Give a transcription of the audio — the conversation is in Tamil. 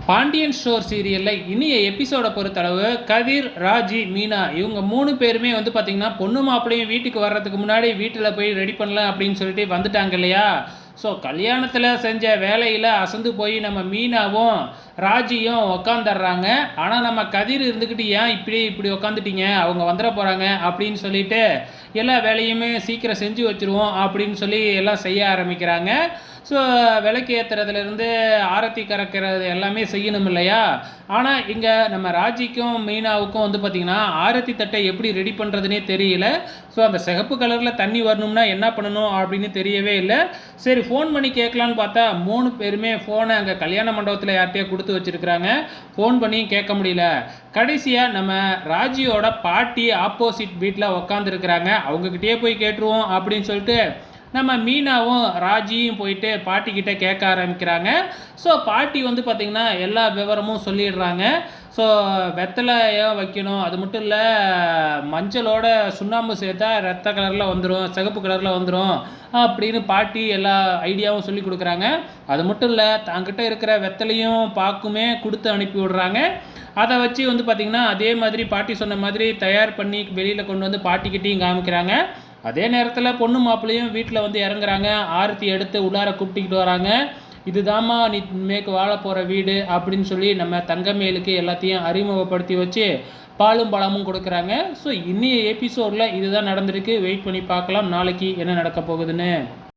பாண்டியன் ஸ்டோர் சீரியலில் இனிய எபிசோட பொறுத்தளவு கதிர், ராஜி, மீனா இவங்க 3 பேருமே வந்து பார்த்திங்கன்னா பொண்ணு மாப்பிள்ளையும் வீட்டுக்கு வர்றதுக்கு முன்னாடி வீட்டில் போய் ரெடி பண்ணலாம் அப்படின்னு சொல்லிட்டு வந்துட்டாங்க இல்லையா. ஸோ கல்யாணத்தில் செஞ்ச வேலையில் அசந்து போய் நம்ம மீனாவும் ராஜியும் உக்காந்துடுறாங்க. ஆனால் நம்ம கதிர் இருந்துக்கிட்டு ஏன் இப்படி உக்காந்துட்டீங்க, அவங்க வந்துட போகிறாங்க அப்படின்னு சொல்லிட்டு எல்லா வேலையுமே சீக்கிரம் செஞ்சு வச்சுருவோம் அப்படின்னு சொல்லி எல்லாம் செய்ய ஆரம்பிக்கிறாங்க. ஸோ விளக்கு ஏற்றுறதுலேருந்து ஆரத்தி கறக்கிறது எல்லாமே செய்யணும் இல்லையா. ஆனால் இங்கே நம்ம ராஜிக்கும் மீனாவுக்கும் வந்து பார்த்திங்கன்னா ஆரத்தி தட்டை எப்படி ரெடி பண்ணுறதுனே தெரியல. ஸோ அந்த சிகப்பு கலரில் தண்ணி வரணும்னா என்ன பண்ணணும் அப்படின்னு தெரியவே இல்லை. சரி ஃபோன் பண்ணி கேட்கலான்னு பார்த்தா 3 பேருமே ஃபோனை அங்கே கல்யாண மண்டபத்தில் யார்கிட்டயோ கொடுத்து வச்சுருக்குறாங்க. ஃபோன் பண்ணி கேட்க முடியல. கடைசியாக நம்ம ராஜியோட பாட்டி ஆப்போசிட் வீட்டில் உக்காந்துருக்குறாங்க. அவங்கக்கிட்டே போய் கேட்டுருவோம் அப்படின்னு சொல்லிட்டு நம்ம மீனாவும் ராஜியும் போயிட்டு பாட்டிக்கிட்ட கேட்க ஆரம்பிக்கிறாங்க. ஸோ பாட்டி வந்து பார்த்திங்கன்னா எல்லா விவரமும் சொல்லிடுறாங்க. ஸோ வெத்தலை ஏன் வைக்கணும், அது மட்டும் இல்லை மஞ்சளோட சுண்ணாம்பு சேர்த்தா ரத்த கலரில் வந்துடும், சிகப்பு கலரில் வந்துடும் அப்படின்னு பாட்டி எல்லா ஐடியாவும் சொல்லி கொடுக்குறாங்க. அது மட்டும் இல்லை தாங்கிட்ட இருக்கிற வெத்தலையும் பாக்குமே கொடுத்து அனுப்பி விடுறாங்க. அதை வச்சு வந்து பார்த்திங்கன்னா அதே மாதிரி பாட்டி சொன்ன மாதிரி தயார் பண்ணி வெளியில் கொண்டு வந்து பாட்டிக்கிட்டையும் காமிக்கிறாங்க. அதே நேரத்தில் பொண்ணு மாப்பிள்ளையும் வீட்டில் வந்து இறங்குறாங்க. ஆரத்தி எடுத்து உள்ளார கூப்பிட்டுக்கிட்டு வராங்க. இதுதாம்மா நீ மேற்கு வாழ போகிற வீடு அப்படின்னு சொல்லி நம்ம தங்கமேலுக்கு எல்லாத்தையும் அறிமுகப்படுத்தி வச்சு பாலும் பழமும் கொடுக்குறாங்க. ஸோ இன்னைய எபிசோடில் இதுதான் நடந்திருக்கு. வெயிட் பண்ணி பார்க்கலாம் நாளைக்கு என்ன நடக்க போகுதுன்னு.